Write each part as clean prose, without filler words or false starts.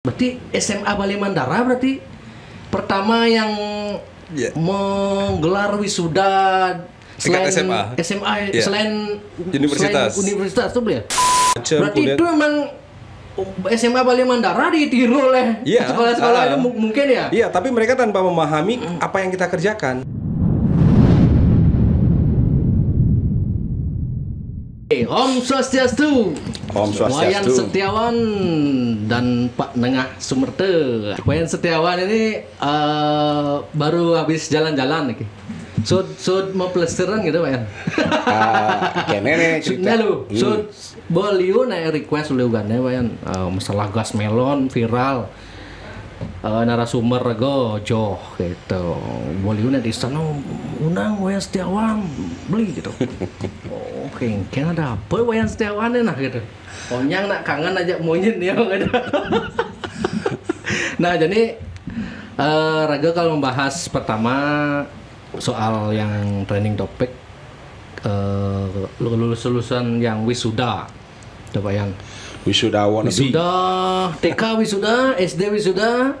Berarti SMA Bali Mandara berarti pertama yang menggelar wisuda selain SMA selain universitas tuh ya. Berarti itu memang SMA Bali Mandara ditiru oleh sekolah-sekolah itu mungkin ya? Iya, tapi mereka tanpa memahami apa yang kita kerjakan. Om Swastiastu. Om Swastiastu. Wayan Setiawan dan Pak Nengah Sumerte. Wayan Setiawan ini baru habis jalan-jalan nih. Sud mau plesteran gitu Wayan. Kene cerita. Lu, sud beliau naik request lu kan Wayan masalah gas melon viral. Narasumber gojoh gitu. Beliau di sana undang Wayan Setiawan beli gitu. Oke, kayaknya ada apa Wayan Setiawan nah gitu. Onyang nak kangen aja monyet ya gitu. Nah, jadi Raga kalau membahas pertama soal yang trending topik lulusan yang wisuda. Coba yang Wisuda TK wisuda, SD wisuda,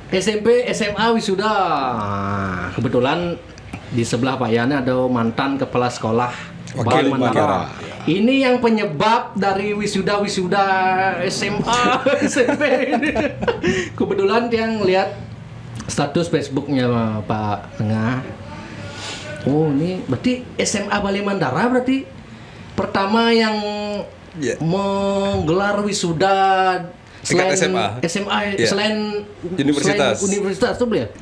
SMP, SMA wisuda. Kebetulan di sebelah Pak Yana ada mantan kepala sekolah Bali Mandara. Ini yang penyebab dari wisuda SMA, SMP ini. Kebetulan yang lihat status Facebooknya Pak Tengah. Oh, ini berarti SMA Bali Mandara berarti pertama yang menggelar wisuda selain SMA selain universitas tuh ya.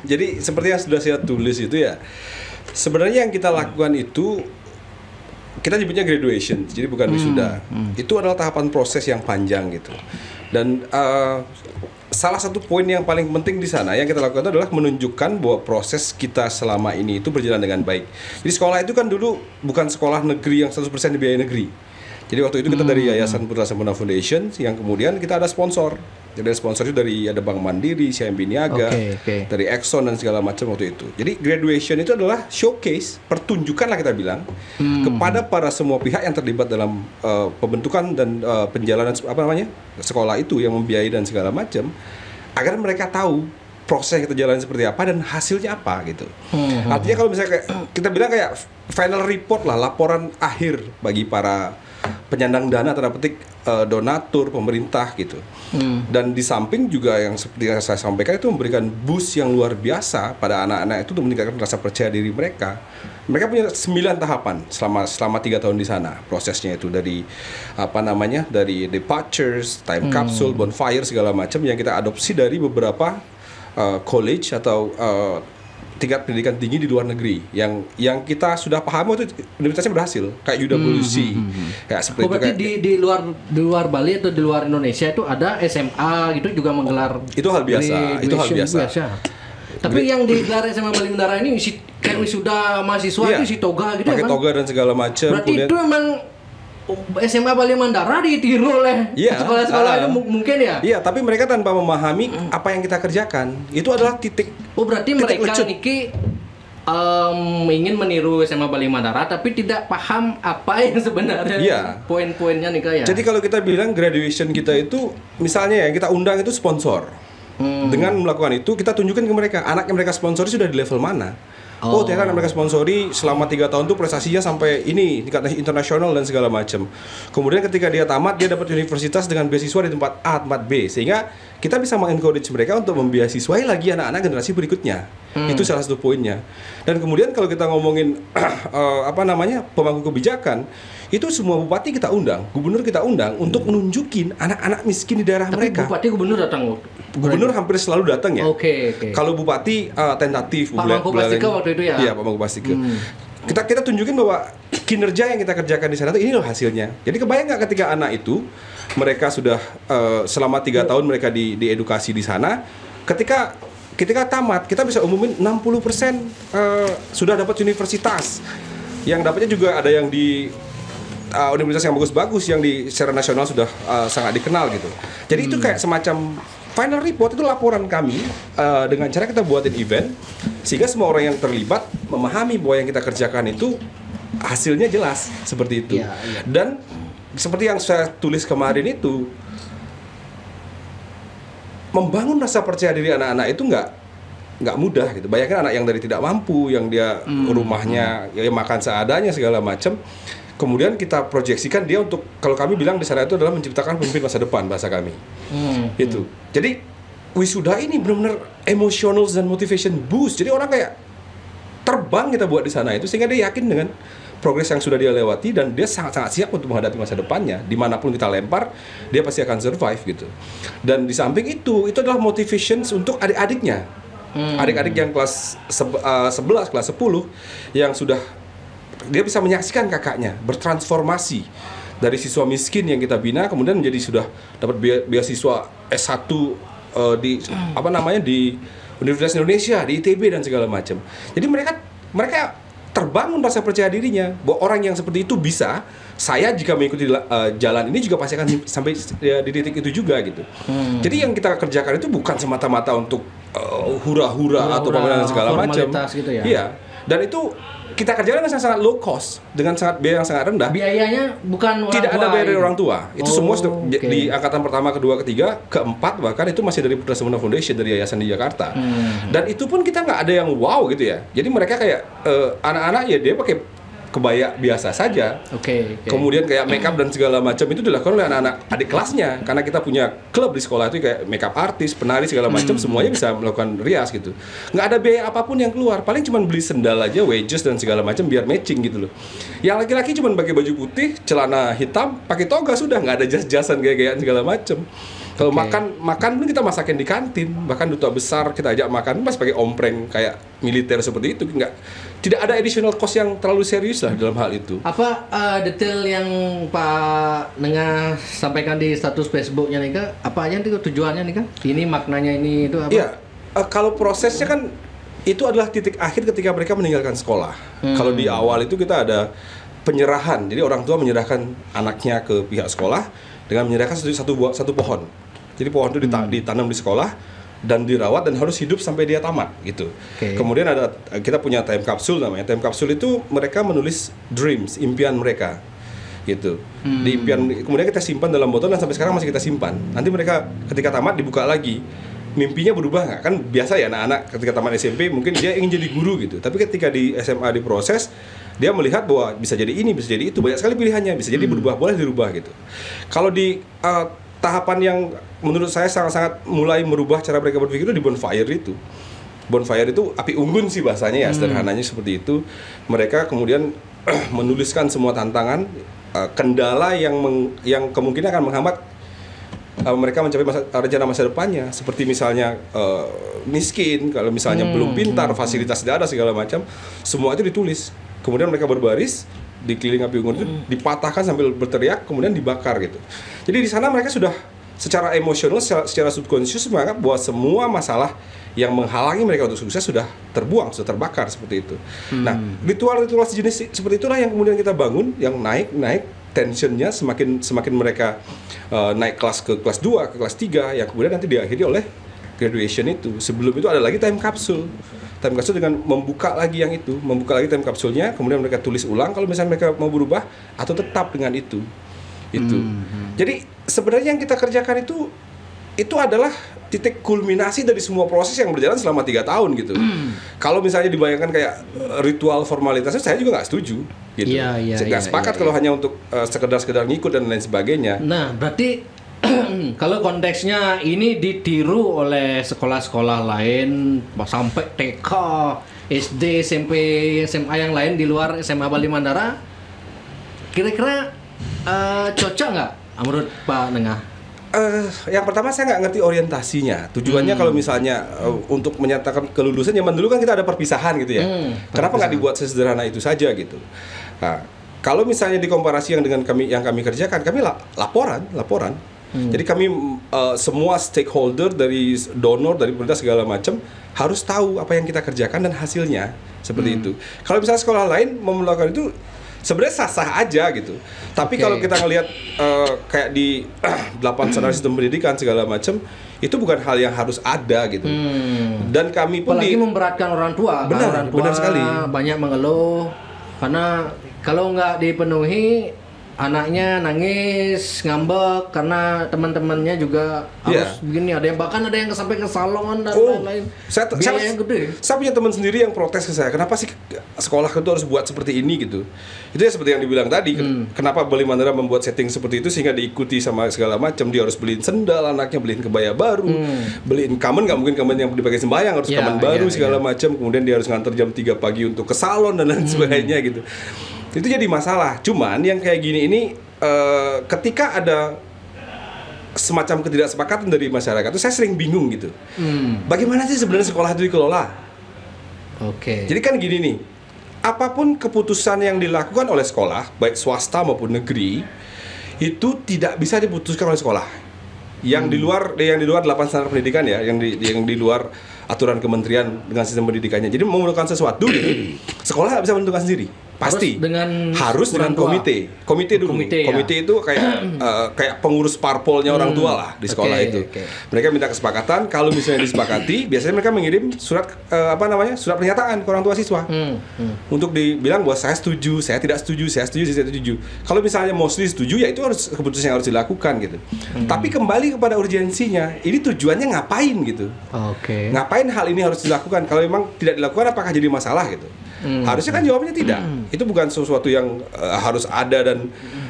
Jadi seperti yang sudah saya tulis itu ya, sebenarnya yang kita lakukan itu kita nyebutnya graduation, jadi bukan wisuda. Itu adalah tahapan proses yang panjang gitu. Dan salah satu poin yang paling penting di sana yang kita lakukan adalah menunjukkan bahwa proses kita selama ini itu berjalan dengan baik. Jadi sekolah itu kan dulu bukan sekolah negeri yang 100% dibiayai negeri. Jadi waktu itu kita dari Yayasan Putra Sempurna Foundation yang kemudian kita ada sponsor. Jadi sponsor itu ada Bank Mandiri, CIMB Niaga, dari Exxon dan segala macam waktu itu. Jadi graduation itu adalah showcase, pertunjukan lah kita bilang kepada para semua pihak yang terlibat dalam pembentukan dan penjalanan sekolah itu yang membiayai dan segala macam, agar mereka tahu proses yang kita jalani seperti apa dan hasilnya apa gitu. Artinya kalau misalnya kita bilang kayak final report lah, laporan akhir bagi para penyandang dana tanda petik donatur pemerintah gitu. Dan di samping juga yang seperti yang saya sampaikan itu memberikan boost yang luar biasa pada anak-anak itu untuk meningkatkan rasa percaya diri mereka. Mereka punya 9 tahapan selama 3 tahun di sana. Prosesnya itu dari dari departures, time capsule, bonfire segala macam yang kita adopsi dari beberapa college atau tingkat pendidikan tinggi di luar negeri yang kita sudah paham itu universitasnya berhasil kayak UWC kayak seperti itu. Berarti di luar Bali atau di luar Indonesia itu ada SMA gitu juga menggelar itu hal biasa. Tapi yang digelar SMA Bali Mandara ini kayak wisuda mahasiswa itu toga gitu pakai toga dan segala macam. Berarti itu memang SMA Bali Mandara ditiru oleh sekolah-sekolah itu mungkin ya? Iya, tapi mereka tanpa memahami apa yang kita kerjakan. Itu adalah titik. Oh, berarti mereka niki ingin meniru SMA Bali Mandara tapi tidak paham apa yang sebenarnya poin-poinnya nih ya. Jadi kalau kita bilang graduation kita itu misalnya kita undang itu sponsor. Dengan melakukan itu kita tunjukkan ke mereka anak yang mereka sponsori sudah di level mana. Ternyata mereka sponsori selama 3 tahun tuh prestasinya sampai ini tingkat internasional dan segala macam. Kemudian ketika dia tamat dia dapat universitas dengan beasiswa di tempat A, tempat B, sehingga kita bisa mengencourage mereka untuk membiasiswai lagi anak-anak generasi berikutnya. Itu salah satu poinnya. Dan kemudian kalau kita ngomongin pemangku kebijakan, itu semua bupati kita undang, gubernur kita undang untuk nunjukin anak-anak miskin di daerah mereka. Bupati gubernur datang. Gubernur hampir selalu datang ya. Kalau bupati tentatif. Pak Mangku Pastika waktu itu ya. Iya, Pak Mangku Pastika. Kita tunjukin bahwa kinerja yang kita kerjakan di sana itu ini loh hasilnya. Jadi kebayang nggak ketika anak itu mereka sudah selama 3 tahun mereka diedukasi di sana, ketika tamat kita bisa umumin 60% sudah dapat universitas. Yang dapatnya juga ada yang di universitas yang bagus-bagus yang secara nasional sudah sangat dikenal gitu. Jadi itu kayak semacam final report, itu laporan kami dengan cara kita buatin event sehingga semua orang yang terlibat memahami bahwa yang kita kerjakan itu hasilnya jelas seperti itu. Dan seperti yang saya tulis kemarin itu, membangun rasa percaya diri anak-anak itu nggak mudah gitu. Bayangkan anak yang dari tidak mampu, yang dia rumahnya ya makan seadanya segala macam. Kemudian kita proyeksikan dia untuk, kalau kami bilang di sana itu adalah menciptakan pemimpin masa depan, bahasa kami. Itu. Jadi wisuda ini benar-benar emotional dan motivation boost. Jadi orang kayak terbang kita buat di sana itu, sehingga dia yakin dengan progres yang sudah dia lewati dan dia sangat-sangat siap untuk menghadapi masa depannya. Dimanapun kita lempar, dia pasti akan survive gitu. Dan di samping itu adalah motivation untuk adik-adiknya. Adik-adik yang kelas 11, kelas 10 yang sudah dia bisa menyaksikan kakaknya bertransformasi dari siswa miskin yang kita bina kemudian menjadi sudah dapat beasiswa S1 di di Universitas Indonesia, di ITB dan segala macam. Jadi mereka terbangun rasa percaya dirinya bahwa orang yang seperti itu bisa, saya jika mengikuti jalan ini juga pasti akan sampai di titik itu juga gitu. Jadi yang kita kerjakan itu bukan semata-mata untuk hura-hura atau pameran segala macam. Gitu ya? Iya. Dan itu kita kerjakan dengan sangat low cost, dengan sangat biaya yang sangat rendah. Biayanya bukan tidak ada biaya dari orang tua. Itu semua sudah di angkatan pertama, kedua, ketiga, keempat bahkan itu masih dari Putra Semana Foundation, dari yayasan di Jakarta. Dan itu pun kita nggak ada yang wow gitu ya. Jadi mereka kayak anak-anak ya dia pakai kebaya biasa saja. Kemudian kayak makeup dan segala macam itu dilakukan oleh anak-anak adik kelasnya, karena kita punya klub di sekolah itu kayak makeup artis, penari segala macam, semuanya bisa melakukan rias gitu. Nggak ada biaya apapun yang keluar, paling cuma beli sendal aja, wedges dan segala macam biar matching gitu loh. Yang laki-laki cuma pakai baju putih, celana hitam, pakai toga, sudah nggak ada jas-jasan gaya-gayaan segala macam. Kalau makan pun kita masakin di kantin, bahkan duta besar kita ajak makan pas pakai ompreng kayak militer seperti itu. Tidak ada additional cost yang terlalu serius lah dalam hal itu. Apa detail yang Pak Nengah sampaikan di status Facebooknya nih Kak? Apa aja itu tujuannya nih Kak? Ini maknanya ini itu apa? Iya, kalau prosesnya kan itu adalah titik akhir ketika mereka meninggalkan sekolah. Kalau di awal itu kita ada penyerahan, jadi orang tua menyerahkan anaknya ke pihak sekolah dengan menyerahkan satu pohon. Jadi pohon itu ditanam di sekolah dan dirawat dan harus hidup sampai dia tamat gitu. Kemudian kita punya time capsule namanya. Time capsule itu mereka menulis dreams, impian mereka gitu. Di impian kemudian kita simpan dalam botol dan sampai sekarang masih kita simpan. Nanti mereka ketika tamat dibuka lagi. Mimpinya berubah nggak? Kan biasa ya anak-anak ketika tamat SMP mungkin dia ingin jadi guru gitu. Tapi ketika di SMA diproses, dia melihat bahwa bisa jadi ini, bisa jadi itu. Banyak sekali pilihannya, bisa jadi berubah, boleh dirubah gitu. Kalau di tahapan yang menurut saya sangat-sangat mulai merubah cara mereka berpikir itu di bonfire itu. Bonfire itu api unggun sih bahasanya ya, sederhananya seperti itu. Mereka kemudian menuliskan semua tantangan, kendala yang kemungkinan akan menghambat mereka mencapai rencana masa depannya, seperti misalnya miskin, kalau misalnya belum pintar, fasilitas tidak ada segala macam, semua itu ditulis. Kemudian mereka berbaris di keliling api unggun itu, dipatahkan sambil berteriak, kemudian dibakar gitu. Jadi di sana mereka sudah secara emosional, secara subconscious menganggap bahwa semua masalah yang menghalangi mereka untuk sukses sudah terbuang, sudah terbakar seperti itu. Nah, ritual-ritual sejenis seperti itulah yang kemudian kita bangun, yang naik tensionnya semakin mereka naik kelas ke kelas 2, ke kelas 3, yang kemudian nanti diakhiri oleh graduation itu. Sebelum itu ada lagi time capsule. Time capsule dengan membuka lagi time capsulenya, kemudian mereka tulis ulang kalau misalnya mereka mau berubah atau tetap dengan itu. Jadi sebenarnya yang kita kerjakan itu adalah titik kulminasi dari semua proses yang berjalan selama 3 tahun gitu. Kalau misalnya dibayangkan kayak ritual formalitasnya, saya juga nggak setuju gitu. Nggak sepakat kalau hanya untuk sekedar ngikut dan lain sebagainya. Nah, berarti kalau konteksnya ini ditiru oleh sekolah-sekolah lain sampai TK, SD, SMP, SMA yang lain di luar SMA Bali Mandara, kira-kira cocok nggak menurut Pak Nengah? Yang pertama saya nggak ngerti orientasinya. Tujuannya kalau misalnya untuk menyatakan kelulusan, zaman dulu kan kita ada perpisahan gitu ya. Kenapa nggak dibuat sesederhana itu saja gitu? Nah, kalau misalnya dikomparasi dengan yang kami kerjakan, kami laporan. Jadi kami semua stakeholder dari donor, dari pemerintah segala macam harus tahu apa yang kita kerjakan dan hasilnya seperti itu. Kalau misalnya sekolah lain mau melakukan itu, sebenarnya sah-sah aja gitu. Tapi kalau kita ngelihat kayak di 8 standar sistem pendidikan segala macam, itu bukan hal yang harus ada gitu. Dan kami pun apalagi memberatkan orang tua. Benar sekali. Banyak mengeluh karena kalau nggak dipenuhi anaknya nangis, ngambek karena teman-temannya juga harus begini. Ada yang bahkan ada yang sampai ke salon dan lain-lain. Biaya yang gede. Saya punya teman sendiri yang protes ke saya. Kenapa sih sekolah itu harus buat seperti ini gitu? Itu ya seperti yang dibilang tadi. Kenapa Bali Mandara membuat setting seperti itu sehingga diikuti sama segala macam. Dia harus beliin sendal anaknya, beliin kebaya baru, beliin kamen, nggak mungkin kamen yang dipakai sembahyang, harus kamen baru segala macam. Kemudian dia harus nganter jam 3 pagi untuk ke salon dan lain sebagainya gitu. Itu jadi masalah. Cuman yang kayak gini ini ketika ada semacam ketidaksepakatan dari masyarakat itu saya sering bingung gitu. Bagaimana sih sebenarnya sekolah itu dikelola? Jadi kan gini nih, apapun keputusan yang dilakukan oleh sekolah, baik swasta maupun negeri, itu tidak bisa diputuskan oleh sekolah. Yang di luar 8 standar pendidikan ya, yang di luar aturan kementerian dengan sistem pendidikannya. Jadi mau melakukan sesuatu gitu, sekolah nggak bisa menentukan sendiri. Pasti harus dengan komite dulu. Komite itu kayak pengurus parpolnya orang tua lah di sekolah itu. Mereka minta kesepakatan. Kalau misalnya disepakati, biasanya mereka mengirim surat surat pernyataan ke orang tua siswa untuk dibilang bahwa saya setuju, saya tidak setuju, saya setuju, saya tidak setuju. Kalau misalnya mostly setuju, ya itu harus keputusan yang harus dilakukan gitu. Tapi kembali kepada urgensinya, ini tujuannya ngapain gitu? Ngapain hal ini harus dilakukan? Kalau memang tidak dilakukan, apakah jadi masalah gitu? Harusnya kan jawabannya tidak. Itu bukan sesuatu yang harus ada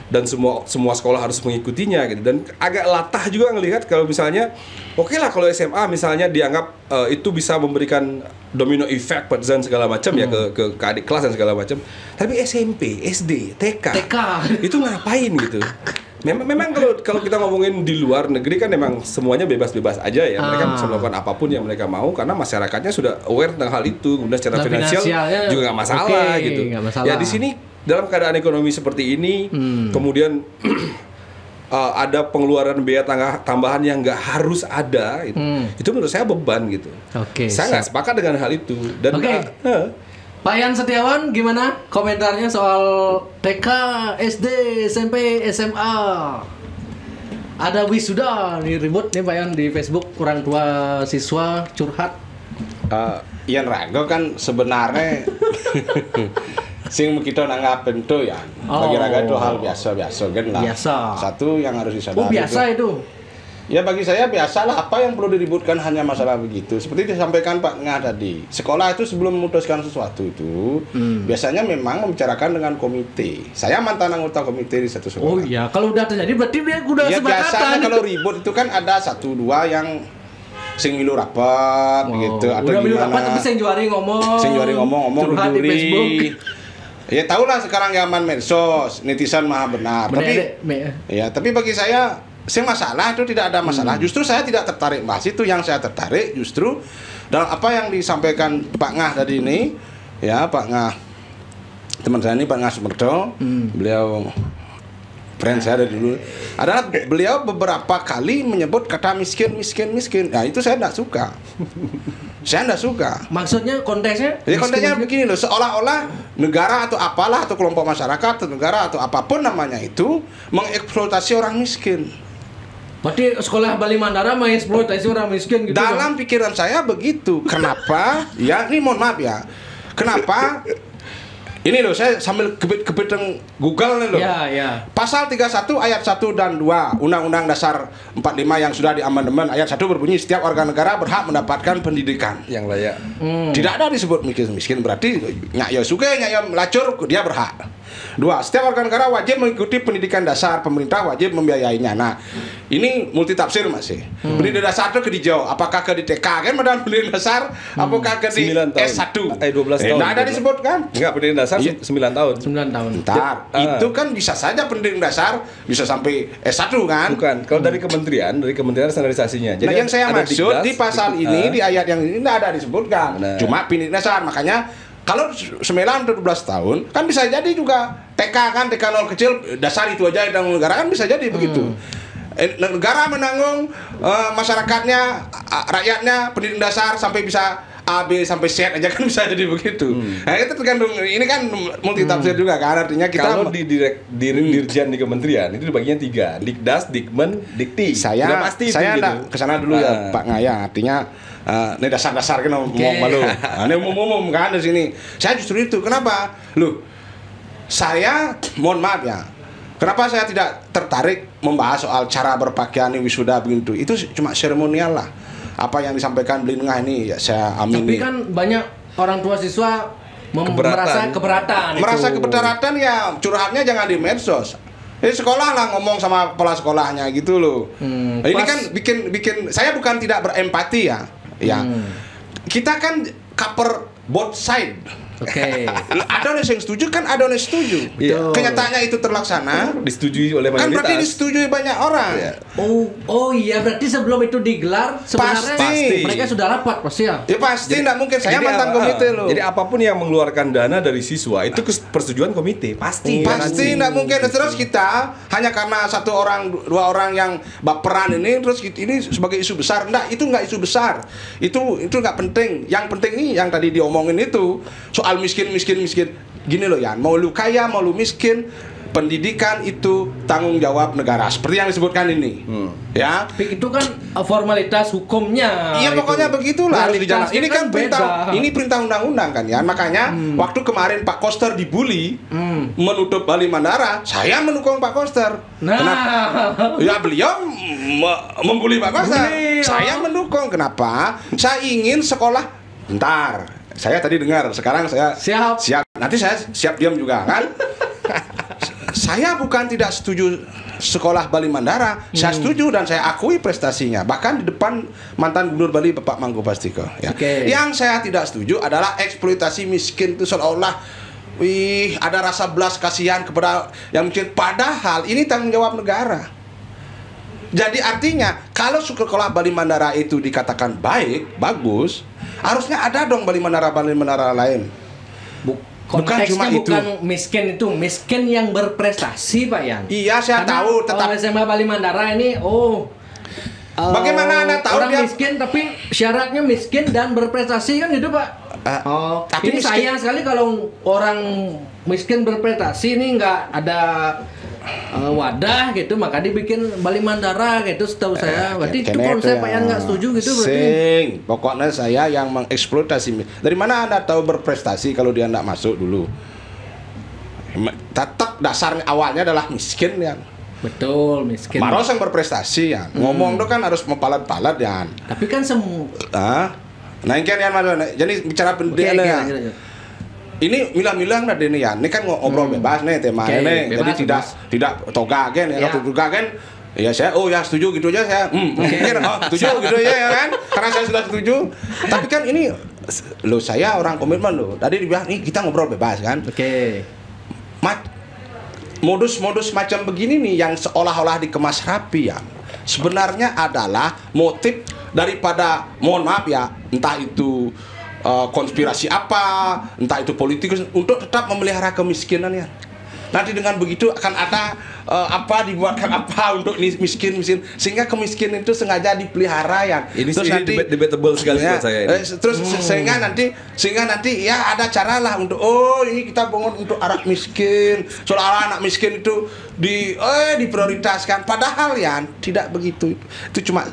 dan semua sekolah harus mengikutinya gitu. Dan agak latah juga ngelihat kalau misalnya oke lah kalau SMA misalnya dianggap itu bisa memberikan domino effect dan segala macam ya ke adik kelas dan segala macam. Tapi SMP, SD, TK itu ngapain gitu? Memang kalau kita ngomongin di luar negeri kan memang semuanya bebas-bebas aja ya. Mereka bisa melakukan apapun yang mereka mau karena masyarakatnya sudah aware tentang hal itu. Kemudian secara finansial juga nggak masalah gitu. Ya di sini dalam keadaan ekonomi seperti ini, kemudian ada pengeluaran biaya tambahan yang nggak harus ada, itu menurut saya beban gitu. Saya nggak sepakat dengan hal itu. Dan Pak Yan Setiawan, gimana komentarnya soal TK, SD, SMP, SMA? Ada wisuda nih ribut nih Pak Yan di Facebook, orang tua siswa curhat. Ian Rago kan sebenarnya sing kita nanggapin tuh ya. Bagi Raga itu hal biasa kan lah. Satu yang harus disadari. Biasa itu. Ya bagi saya biasalah, apa yang perlu diributkan hanya masalah begitu. Seperti disampaikan Pak Ngah tadi, sekolah itu sebelum memutuskan sesuatu itu biasanya memang membicarakan dengan komite. Saya mantan anggota komite di satu sekolah. Oh iya, kalau udah terjadi berarti dia udah ya, sepakatan. Biasanya kalau ribut itu kan ada 1-2 yang sing milu rapat gitu atau udah gimana. Rapat tapi sing juari ngomong curhat di Facebook. Ya tahulah sekarang zaman medsos, netizen maha benar. Tapi bagi saya masalah itu tidak ada masalah. Justru saya tidak tertarik bahas itu. Yang saya tertarik justru dalam apa yang disampaikan Pak Ngah tadi ini, ya Pak Ngah, teman saya ini Pak Ngah Sumerto, beliau friend saya dari dulu, adalah beliau beberapa kali menyebut kata miskin. Nah itu saya tidak suka. Saya tidak suka. Maksudnya konteksnya? Jadi konteksnya begini loh, seolah-olah negara atau apalah atau kelompok masyarakat atau negara atau apapun namanya itu mengeksploitasi orang miskin. Berarti sekolah Bali Mandara mengeksploitasi orang miskin gitu. Dalam pikiran saya begitu. Kenapa? Ya ini mohon maaf ya. Kenapa? Ini loh, saya sambil kebit yang Google nih loh. Ya. Pasal 31 ayat 1 dan 2 Undang-Undang Dasar 45 yang sudah diamandemen ayat 1 berbunyi setiap warga negara berhak mendapatkan pendidikan yang layak. Tidak ada disebut miskin, berarti nyak yo suge, nyak yo melacur, dia berhak. 2. Setiap warga negara wajib mengikuti pendidikan dasar, pemerintah wajib membiayainya. Nah, ini multi tafsir masih. Pendidikan dasar itu ke dijauh, apakah ke di TK kan padahal pendidikan dasar, apakah ke di S1? 12 tahun. Tidak ada disebut kan? Enggak, pendidikan dasar 9 tahun. 9 tahun. Bentar, itu kan bisa saja pendidikan dasar bisa sampai S1 kan? Bukan, kalau dari kementerian standarisasinya. Jadi yang saya maksud di pasal ini, di ayat yang ini tidak ada disebutkan. Cuma pendidikan dasar, makanya kalau 9 atau 12 tahun kan bisa jadi juga TK kan, TK 0 kecil dasar itu aja dan negara kan bisa jadi begitu. Negara menanggung masyarakatnya, rakyatnya pendidikan dasar sampai bisa A, B sampai Z aja kan bisa jadi begitu. Nah itu tergantung, ini kan multi tafsir juga kan, artinya kita kalau di dirjen di kementerian itu dibaginya 3, Dikdas, Dikmen, Dikti. Saya enggak kesana dulu ya Pak Ngaya, artinya ini dasar-dasar kan ngomong malu. Ini umum kan di sini. Saya justru itu. Kenapa? Loh, saya mohon maaf ya. Kenapa saya tidak tertarik membahas soal cara berpakaian wisuda begitu? Itu cuma seremonial lah. Apa yang disampaikan Beli Nengah ini ya saya amini. Tapi kan banyak orang tua siswa merasa keberatan. Merasa keberatan ya curhatnya jangan di medsos. Sekolah lah ngomong sama kepala sekolahnya gitu loh. Ini kan bikin saya bukan tidak berempati ya. Kita kan cover both side. Oke. Ada yang setuju kan, ada yang setuju. Kenyataannya itu terlaksana, disetujui oleh mayoritas. Kan berarti disetujui banyak orang. Oh iya, berarti sebelum itu digelar sebenarnya pasti mereka sudah rapat pasti ya. Ya pasti, tidak mungkin. Saya mantan komite loh. Jadi apapun yang mengeluarkan dana dari siswa itu persetujuan komite, pasti. Pasti tidak mungkin. Terus kita hanya karena satu orang, dua orang yang baperan ini, terus ini sebagai isu besar. Enggak, itu enggak isu besar. Itu enggak penting. Yang penting ini yang tadi diomongin itu soal miskin. Gini loh ya, mau lu kaya, mau lu miskin, pendidikan itu tanggung jawab negara. Seperti yang disebutkan ini. Ya. Tapi itu kan formalitas hukumnya. Iya, pokoknya begitulah harus dijalankan. Ini kan beda. perintah undang-undang kan ya. Makanya waktu kemarin Pak Koster dibully menutup Bali Mandara, saya mendukung Pak Koster. Kenapa? Ya beliau membuli Pak Koster. Saya mendukung. Kenapa? Saya ingin sekolah. Bentar. Saya tadi dengar, sekarang saya siap. Nanti saya siap diam juga kan. Saya bukan tidak setuju sekolah Bali Mandara. Saya setuju dan saya akui prestasinya. Bahkan di depan mantan Gubernur Bali Bapak Mangku Pastiko ya. Yang saya tidak setuju adalah eksploitasi miskin itu seolah-olah ada rasa belas kasihan kepada yang miskin. Padahal ini tanggung jawab negara. Jadi artinya kalau sekolah Bali Mandara itu dikatakan baik, bagus, harusnya ada dong Bali Mandara lain. Bukan cuma itu. Bukan miskin yang berprestasi, Pak Yan. Iya, saya tahu. Tetap SMA Bali Mandara ini, bagaimana Anda tahu orang dia miskin tapi syaratnya miskin dan berprestasi kan gitu, Pak? Tapi ini sayang sekali kalau orang miskin berprestasi ini nggak ada wadah gitu, maka dibikin Bali Mandara gitu setahu saya. Berarti itu konsep Pak Yan nggak setuju gitu berarti. Pokoknya saya yang mengeksploitasi. Dari mana Anda tahu berprestasi kalau dia nggak masuk dulu? Tetap dasarnya awalnya adalah miskin ya. Betul, miskin. Baru yang berprestasi ya. Ngomong itu kan harus mempalat-palat ya. Tapi kan nah ini kan yang jadi bicara pendidikan ya. Ini milah-milah nah ini ya. Ini kan ngobrol bebas nih temanya nih. Jadi tidak togagen ya. Kalau togagen ya saya setuju gitu aja saya. Mungkin setuju gitu ya kan. Karena saya sudah setuju. Tapi kan ini saya orang komitmen loh. Tadi dibilang nih kita ngobrol bebas kan. Modus-modus macam begini nih yang seolah-olah dikemas rapi ya. Sebenarnya adalah motif daripada, mohon maaf ya, entah itu konspirasi apa, entah itu politikus, untuk tetap memelihara kemiskinan ya. Nanti dengan begitu akan ada dibuatkan apa untuk miskin sehingga kemiskinan itu sengaja dipelihara ya. Ini debatable sekali buat saya ini. Terus sehingga nanti ya ada cara lah untuk ini kita bangun untuk anak miskin, soalnya anak miskin itu diprioritaskan, padahal ya tidak begitu. Itu cuma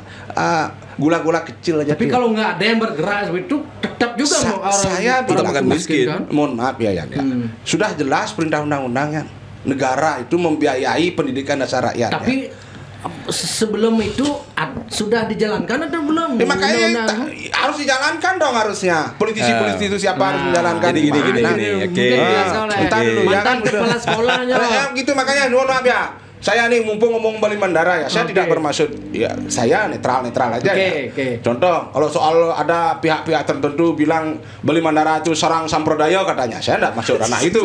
gula-gula kecil aja. Tapi kalau nggak ada yang bergerak itu tetap juga saya bukan miskin kan? Mohon maaf ya Yan. Sudah jelas perintah undang-undangnya negara itu membiayai pendidikan dasar rakyat. Tapi sebelum itu sudah dijalankan atau belum? Makanya harus dijalankan dong harusnya. Politisi-politisi itu siapa harus menjalankan? Jadi gini. Entar dulu mantan kepala sekolahnya. Gitu makanya mohon maaf ya. Saya nih mumpung ngomong Bali Mandara ya, saya tidak bermaksud ya, saya netral aja ya. Contoh, kalau soal ada pihak-pihak tertentu bilang Bali Mandara itu sarang samprodaya katanya, saya tidak masuk ranah itu.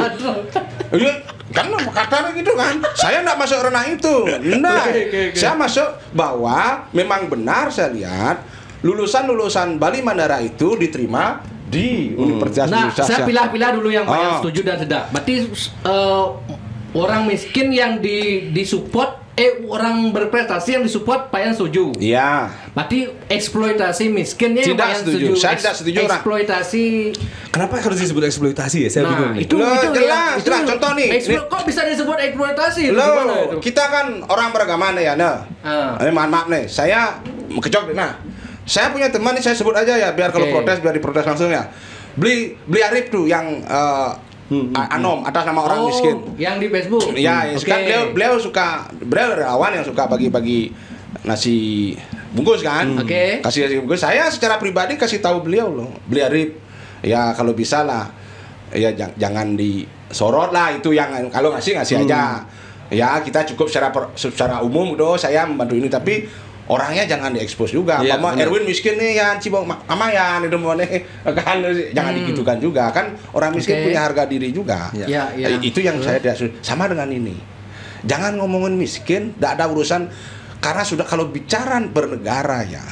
Iya, kan katanya gitu kan. Saya tidak masuk ranah itu. Nah, saya masuk bahwa memang benar saya lihat lulusan Bali Mandara itu diterima di Universitas Indonesia. Saya pilah-pilah dulu yang Pak yang setuju dan tidak. Berarti orang miskin yang disupport, orang berprestasi yang disupport Pak Yan setuju. Iya. Berarti eksploitasi miskinnya yang Pak Yan setuju. Saya tidak setuju. Eksploitasi. Kenapa harus disebut eksploitasi ya? Saya bingung. Itu jelas. Contoh nih. Kok bisa disebut eksploitasi? Kita kan orang beragama nih ya. Mohon maaf nih. Saya kecok. Saya punya teman nih, saya sebut aja ya biar kalau protes biar diprotes langsung ya. Beli Arif tuh yang Anom atas nama orang miskin. Yang di Facebook. Ya, kan beliau relawan yang suka bagi-bagi nasi bungkus kan. Kasih nasi bungkus. Saya secara pribadi kasih tahu beliau loh. Beliau ya kalau bisa lah, ya jangan disorot lah itu, yang kalau ngasih aja. Ya kita cukup secara umum gitu, saya membantu ini, tapi orangnya jangan diekspos juga. Mama Erwin miskin nih ya, cibong amayan itu mau nih kan, jangan digitukan juga kan, orang miskin punya harga diri juga. Itu yang saya sama dengan ini. Jangan ngomongin miskin, tidak ada urusan, karena sudah kalau bicara bernegara ya,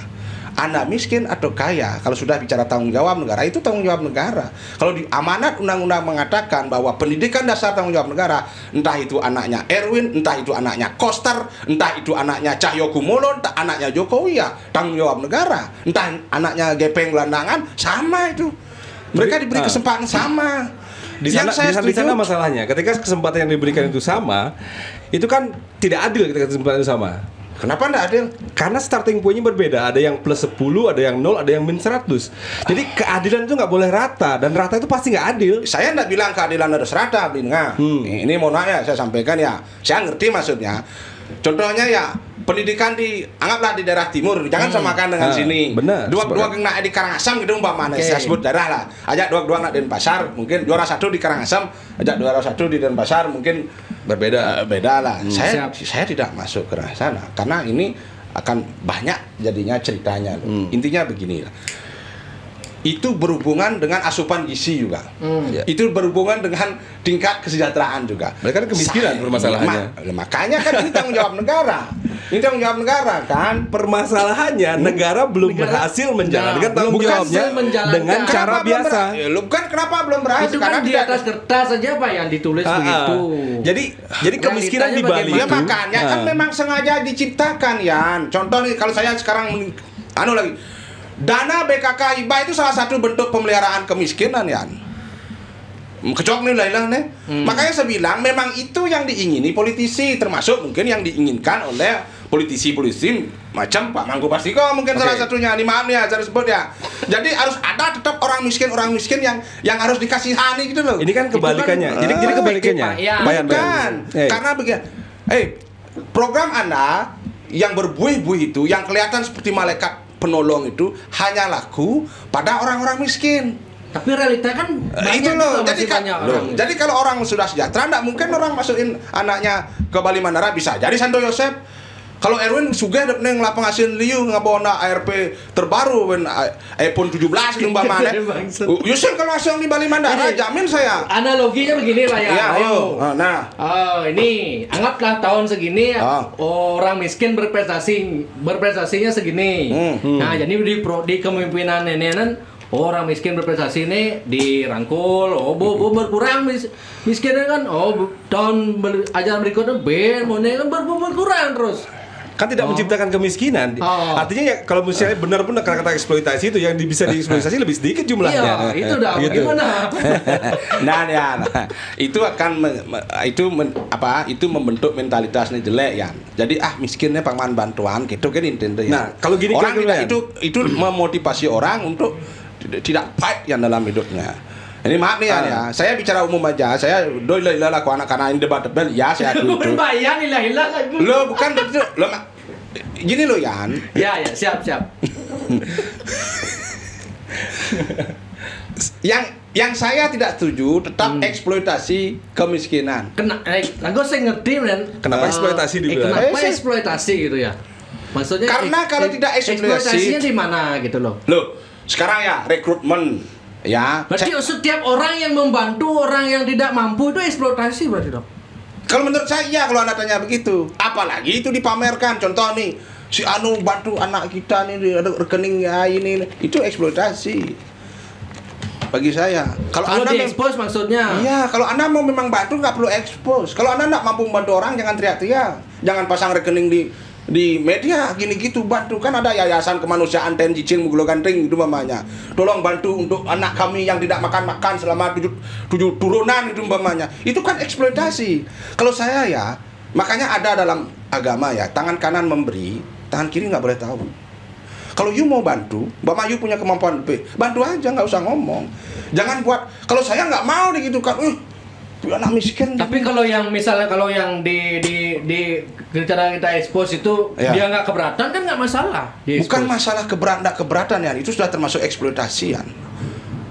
Anda miskin atau kaya, kalau sudah bicara tanggung jawab negara, itu tanggung jawab negara. Kalau di amanat undang-undang mengatakan bahwa pendidikan dasar tanggung jawab negara, entah itu anaknya Erwin, entah itu anaknya Koster, entah itu anaknya Cahyokumolo, entah anaknya Jokowi, ya tanggung jawab negara. Entah anaknya Gepeng Gelandangan, sama itu. Mereka diberi kesempatan sama. Di sana masalahnya, ketika kesempatan yang diberikan itu sama, itu kan tidak adil ketika kesempatan itu sama. Kenapa enggak adil? Karena starting point-nya berbeda. Ada yang plus 10, ada yang 0, ada yang min 100. Jadi keadilan itu nggak boleh rata, dan rata itu pasti nggak adil. Saya nggak bilang keadilan harus rata, Ini mohon maaf ya, saya sampaikan ya. Saya ngerti maksudnya. Contohnya ya, pendidikan anggaplah di daerah timur, jangan samakan dengan sini. Benar. Dua kena di Karangasem gitu umpamanya, saya sebut daerah lah. Ajak dua nak di Denpasar, mungkin juara 1 di Karangasem, ajak juara 1 di Denpasar, mungkin beda lah. Saya tidak masuk ke sana karena ini akan banyak jadinya ceritanya. Intinya begini lah. Itu berhubungan dengan asupan gizi juga. Itu berhubungan dengan tingkat kesejahteraan juga. Mereka kan kemiskinan permasalahannya. Makanya kan ini tanggung jawab negara. Ini tanggung jawab negara kan. Permasalahannya negara belum berhasil menjalankan tanggung jawabnya dengan cara biasa. Bukan kenapa belum berhasil? Itu kan di atas kertas saja Pak yang ditulis begitu. Jadi kemiskinan di Bali itu makanya kan memang sengaja diciptakan Yan. Contoh nih, kalau saya sekarang lagi, dana BKK hibah itu salah satu bentuk pemeliharaan kemiskinan ya. Kecok nih lah nih. Makanya saya bilang memang itu yang diingini politisi, termasuk mungkin yang diinginkan oleh politisi-politisi macam Pak Mangku Pastiko mungkin salah satunya. Maaf nih saya sebut ya. Jadi harus ada tetap orang miskin yang harus dikasihani gitu loh. Ini kan kebalikannya. Jadi kebalikannya. Bukan. Karena begini. Program Anda yang berbuih-buih itu, yang kelihatan seperti malaikat penolong itu hanya laku pada orang-orang miskin. Tapi realita kan itu loh. Jadi kalau orang sudah sejahtera, tidak mungkin orang masukin anaknya ke Bali Mandara. Bisa jadi Santo Yosep. Kalau Erwin sugih neng lapang hasil liu ngabawa ARP terbaru iPhone 17 umpamanya. Yusuf kalau hasil di Bali Mandara jamin saya. Analoginya begini lah ya. Ini anggaplah tahun segini orang miskin berprestasinya segini. Nah, jadi di kepemimpinan nenek orang miskin berprestasi ini dirangkul. Berkurang miskinnya kan. Tahun ajaran berikutnya kan berkurang terus. Kan tidak menciptakan kemiskinan. Artinya ya kalau misalnya benar-benar kata eksploitasi itu yang bisa dieksploitasi lebih sedikit jumlahnya. Iya, itu dah gitu. Gimana? Itu akan itu membentuk mentalitas nih jelek ya. Jadi miskinnya paman bantuan gitu kan intinya. Nah, kalau gini orang itu memotivasi orang untuk tidak fight yang dalam hidupnya. Ini maaf nih ya, saya bicara umum aja. Saya ilah aku anak-anak ini debat ya saya akui itu. Berbayang ilah lagu. Lo bukan begitu. Lo gini lo Yan. Ya siap. Yang saya tidak setuju tetap eksploitasi kemiskinan. Aku saya ngerti men. Kenapa eksploitasi dibilang? Kenapa eksploitasi gitu ya? Maksudnya karena kalau tidak eksploitasinya di mana gitu loh. Loh, sekarang ya rekrutmen. Ya, berarti setiap orang yang membantu orang yang tidak mampu itu eksploitasi berarti dong? Kalau menurut saya kalau Anda tanya begitu, apalagi itu dipamerkan. Contoh nih, si Anu bantu anak kita nih ada rekening ya ini itu eksploitasi. Bagi saya, kalau Anda expose maksudnya? Iya, kalau Anda mau memang bantu nggak perlu expose. Kalau Anda nggak mampu membantu orang jangan teriak-teriak, jangan pasang rekening di media gini gitu bantu. Kan ada yayasan kemanusiaan Ten Jicin Mugulo Ganteng itu mamanya. Tolong bantu untuk anak kami yang tidak makan selama 7 turunan itu mamanya. Itu kan eksploitasi. Kalau saya ya, makanya ada dalam agama ya, tangan kanan memberi, tangan kiri nggak boleh tahu. Kalau you mau bantu, Mbak Mayu punya kemampuan lebih, bantu aja, nggak usah ngomong. Jangan buat, kalau saya nggak mau gitu kan, anak miskin. Tapi kalau yang misalnya kalau yang di cara kita expose itu dia nggak keberatan kan nggak masalah. Bukan masalah keberatan ya, itu sudah termasuk eksploitasi ya.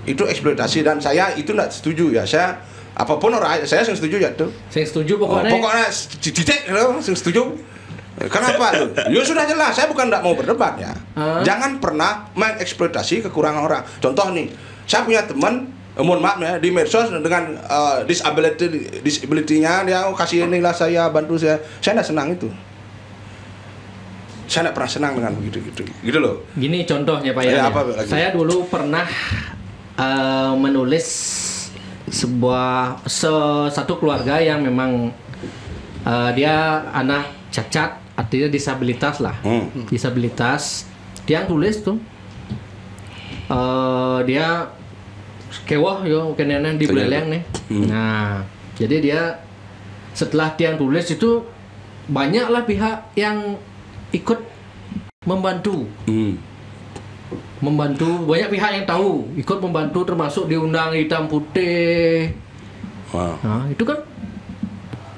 Itu eksploitasi dan saya itu nggak setuju ya. Saya apapun orang saya setuju ya tuh. Saya setuju pokoknya. Pokoknya titik loh, saya setuju. Kenapa lu? Ya sudah jelas, saya bukan tidak mau berdebat ya. Jangan pernah mengeksploitasi kekurangan orang. Contoh nih, saya punya teman, mohon maaf ya, di medsos dengan disability-nya dia kasih inilah saya, bantu saya tidak senang itu. Saya tidak pernah senang dengan begitu gitu loh. Gini contohnya Pak ya. Saya dulu pernah menulis satu keluarga yang memang dia anak cacat, artinya disabilitas lah. Disabilitas. Dia tulis tuh dia kewah yo kenenen di Beleleng nih. Nah, jadi dia setelah dia tulis itu banyaklah pihak yang ikut membantu. Banyak pihak yang tahu, ikut membantu termasuk diundang hitam putih. Nah, itu kan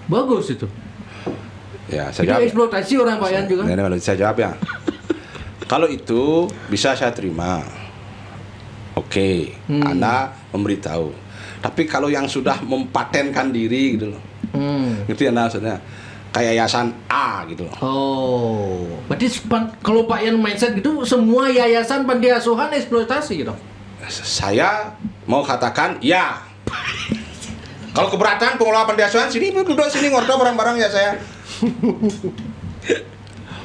bagus itu. Ya, itu eksploitasi orang Bayan juga. Saya jawab ya. Kalau itu bisa saya terima. Oke, Anda memberitahu. Tapi kalau yang sudah mempatenkan diri gitu loh. Gitu ya maksudnya. Kayak yayasan A gitu loh. Oh, berarti kalau Pak Yan mindset gitu semua yayasan panti asuhan eksploitasi gitu. Saya mau katakan ya. Kalau keberatan pengelola panti asuhan sini duduk sini ngordo barang-barang ya saya.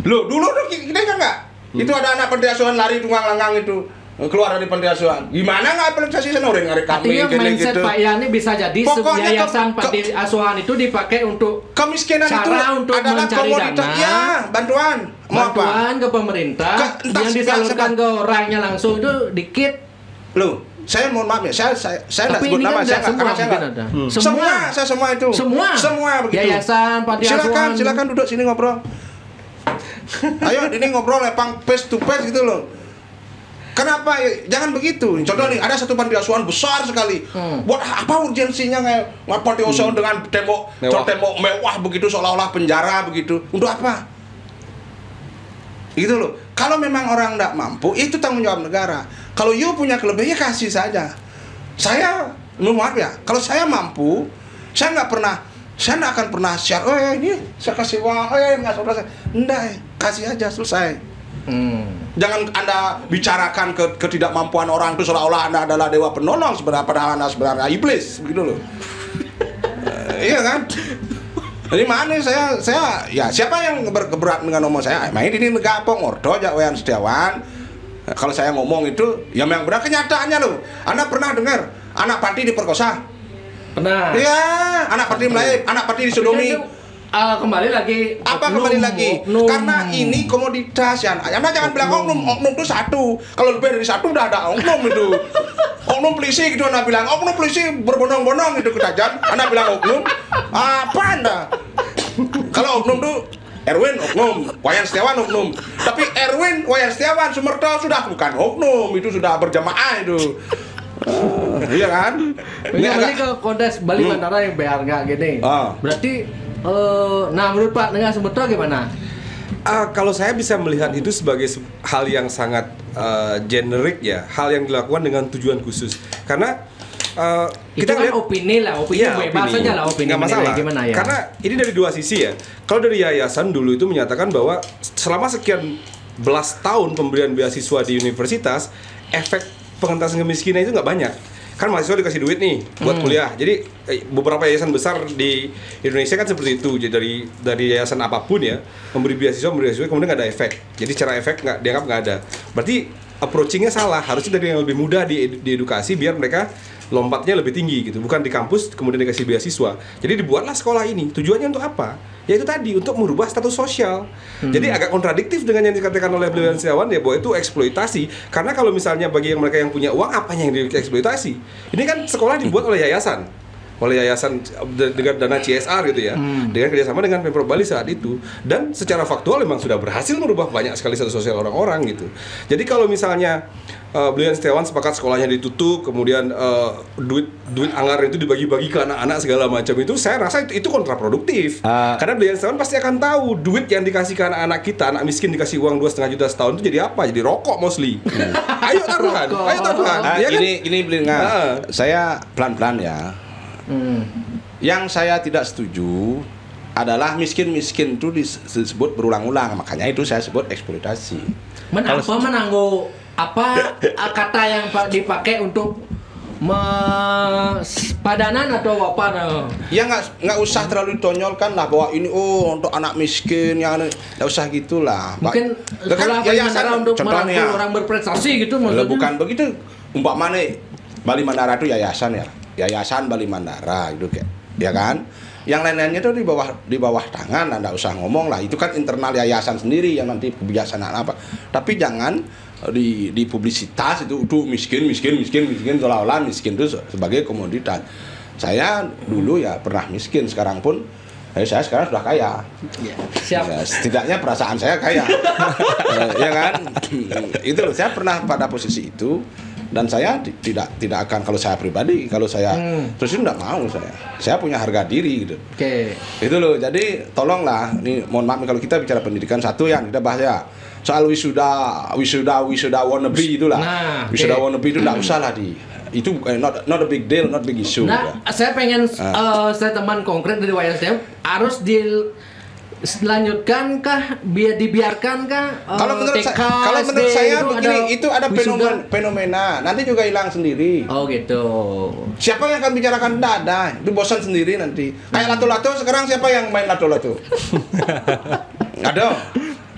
Loh, dulu tuh kita kan enggak? Itu ada anak panti asuhan lari tunggang-langgang itu. Keluar dari panti asuhan. Gimana nggak aplikasi senoring hari kami? Artinya mindset gitu. Pak Yani bisa jadi yayasan panti asuhan itu dipakai untuk kemiskinan cara itu untuk adalah mencari komoditas dana, ya, bantuan ke pemerintah yang disalurkan ke orangnya langsung itu dikit. Loh, saya mohon maaf ya, saya nggak sebut nama, kan saya semua itu. Semua begitu. Yayasan panti asuhan. Silakan duduk sini ngobrol. Ayo ini ngobrol lepang face to face gitu loh. Kenapa? Jangan begitu. Contoh nih, ada satu panti asuhan besar sekali. Buat apa urgensinya kayak panti asuhan dengan tembok mewah begitu seolah-olah penjara begitu? Untuk apa? Gitu loh. Kalau memang orang tidak mampu, itu tanggung jawab negara. Kalau you punya kelebihan, kasih saja. Saya, maaf ya, kalau saya mampu, saya nggak akan pernah share. Ini saya kasih uang, nggak saudara saya. Enggak, kasih aja selesai. Jangan Anda bicarakan ketidakmampuan orang itu seolah-olah Anda adalah dewa penolong, padahal Anda sebenarnya iblis, begitu loh. Iya kan? Jadi mana saya ya siapa yang berkeberatan dengan ngomong saya? Main ini negara ngordo aja Wayan Setiawan. Kalau saya ngomong itu ya memang benar kenyataannya loh. Anda pernah dengar anak panti diperkosa? Pernah. Iya, anak panti Melayu, anak panti disodomi. Kembali lagi. Kembali lagi? Karena ini komoditas ya. Anda jangan bilang oknum itu satu. Kalau lebih dari satu udah ada oknum itu. Oknum polisi gitu Anda bilang. Oknum polisi berbondong-bondong itu ketajan. Anda bilang oknum. Apa Anda? Kalau oknum tuh Erwin oknum, Wayan Setiawan oknum. Tapi Erwin, Wayan Setiawan, Sumerto sudah bukan oknum, itu sudah berjamaah itu. Iya kan? Ini ke konteks Bali Bandara yang berharga gini. Berarti nah menurut Pak Nengah Sumerto gimana? Kalau saya bisa melihat itu sebagai hal yang sangat generik ya, hal yang dilakukan dengan tujuan khusus. Karena kita kan opini lah, bebas saja lah opini. Nggak masalah. Gimana ya? Karena ini dari dua sisi ya. Kalau dari yayasan dulu itu menyatakan bahwa selama sekian belas tahun pemberian beasiswa di universitas, efek pengentasan kemiskinan itu nggak banyak. Kan mahasiswa dikasih duit nih buat kuliah. Jadi beberapa yayasan besar di Indonesia kan seperti itu. Jadi dari yayasan apapun ya memberi beasiswa kemudian nggak ada efek. Jadi secara efek dianggap nggak ada. Berarti approachingnya salah. Harusnya dari yang lebih mudah diedukasi biar mereka lompatnya lebih tinggi gitu. Bukan di kampus kemudian dikasih beasiswa. Jadi dibuatlah sekolah ini. Tujuannya untuk apa? Ya itu tadi untuk merubah status sosial. Jadi agak kontradiktif dengan yang dikatakan oleh Wayan Setiawan ya bahwa itu eksploitasi. Karena kalau misalnya bagi mereka yang punya uang apanya yang dieksploitasi? Ini kan sekolah dibuat oleh yayasan dengan dana CSR gitu ya, dengan kerjasama dengan Pemprov Bali saat itu, dan secara faktual memang sudah berhasil merubah banyak sekali status sosial orang-orang gitu. Jadi kalau misalnya Beliau Setiawan sepakat sekolahnya ditutup, kemudian duit anggaran itu dibagi-bagi ke anak-anak segala macam, itu saya rasa itu kontraproduktif. Karena Beliau Setiawan pasti akan tahu duit yang dikasih ke anak-anak kita, anak miskin dikasih uang 2,5 juta setahun itu jadi apa? Jadi rokok mostly. Ayo taruhan. Ya kan? Ini saya pelan-pelan ya. Yang saya tidak setuju adalah miskin-miskin itu disebut berulang-ulang, makanya itu saya sebut eksploitasi. Menanggo apa kata yang dipakai untuk padanan atau apa? Ya nggak usah terlalu ditonyolkan lah bahwa ini untuk anak miskin yang nggak usah gitulah. Mungkin sekolah Mandara untuk merangkul orang berprestasi gitu maksudnya. Bukan begitu. Umpamanya Bali Mandara itu yayasan ya, Yayasan Bali Mandara itu kayak, ya kan? Yang lain-lainnya itu di bawah tangan, nggak usah ngomong lah. Itu kan internal yayasan sendiri yang nanti kebijaksanaan apa. Tapi jangan di publisitas itu miskin seolah-olah miskin itu sebagai komoditas. Saya dulu ya pernah miskin, sekarang pun saya sekarang sudah kaya. Ya, siap. Ya, setidaknya perasaan saya kaya. Ya kan? Itu loh, saya pernah pada posisi itu. Dan saya tidak akan, kalau saya pribadi, kalau saya terus itu tidak mau saya punya harga diri gitu. Oke. Itu loh, jadi tolonglah, ini mohon maaf kalau kita bicara pendidikan, satu yang kita bahas ya soal wisuda wannabe itulah. Wisuda wannabe itu tidak usah lah itu not a big deal, not big issue. Nah, saya pengen statement konkret dari Wayan Setiawan, harus dilanjutkankah, dibiarkankah? Kalau menurut saya begini, itu ada fenomena, nanti juga hilang sendiri. Oh gitu. Siapa yang akan bicarakan? Tidak ada, itu bosan sendiri nanti. Kayak lato-lato, sekarang siapa yang main lato-lato? Ada.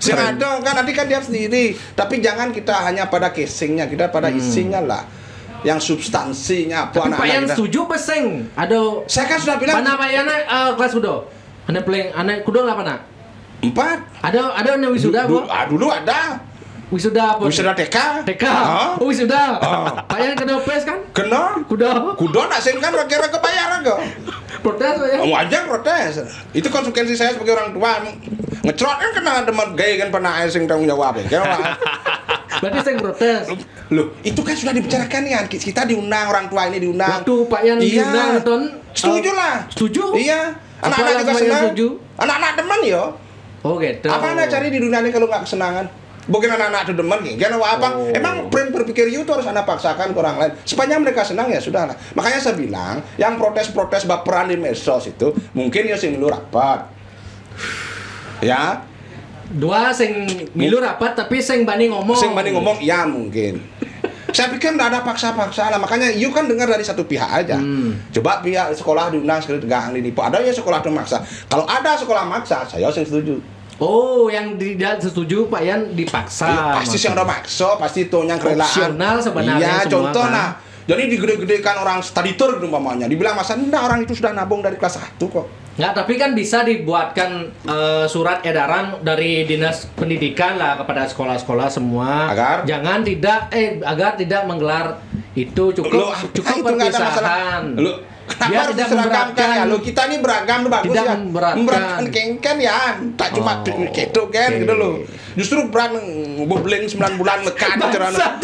Ada kan, nanti kan dia sendiri. Tapi jangan kita hanya pada casingnya, kita pada isinya lah. Yang substansinya apa. Tapi Pak Yan setuju peseng? Ada. Saya kan sudah bilang. Mana Pak Yan kelas kudo? Anak kudo apa nak? 4. Ada yang wisuda bu? Dulu ada. Wisuda apa? Wisuda TK. Oh wisuda. Pak Yan kena pes kan? Kena. Kudo nak sing kan kira kebayar aja. Protes ya? Wajar protes. Itu konsekuensi saya sebagai orang tua. Ngecrot kan kena demen gay kan pernah sing tanggung jawab ya. Berarti saya protes. Loh, itu kan sudah dibicarakan ya. Kita diundang, orang tua ini diundang. Waktu Pak Yan diundang nonton. Setuju lah. Setuju? Iya. Anak-anak juga senang. Anak-anak demen yo. Oh gitu. Apa anda cari di dunia ini kalau nggak kesenangan? Bukan anak-anak itu demen, gimana apa? Emang frame berpikir itu harus anda paksakan ke orang lain. Sepanjang mereka senang ya sudahlah. Makanya saya bilang, yang protes-protes baperan di medsos itu mungkin ya sing milu rapat. Ya. Dua sing milu rapat tapi sing bani ngomong. Sing bani ngomong ya mungkin. Saya pikir tidak ada paksa-paksa lah. Makanya you kan dengar dari satu pihak aja. Coba pihak sekolah diundang sekali tegang ini. Ada ya sekolah itu maksa. Kalau ada sekolah maksa, saya sing setuju. Oh, yang tidak setuju Pak Yan dipaksa. Ya, pasti yang udah maksa, pasti itu yang kerelaan. Opsional sebenarnya. Iya, contoh kan? nah. Jadi digede-gedekan orang study tour gitu umpamanya. Dibilang masa enggak, orang itu sudah nabung dari kelas 1 kok. Nggak, tapi kan bisa dibuatkan surat edaran dari Dinas Pendidikan lah kepada sekolah-sekolah semua agar tidak menggelar itu, cukup perpisahan. Kenapa harus diseragamkan ya? Lo kita ini beragam tuh bagus tidak ya. Memberatkan kan ya. Tak cuma gitu kan gitu loh. Justru berat bobling 9 bulan mekan cerana.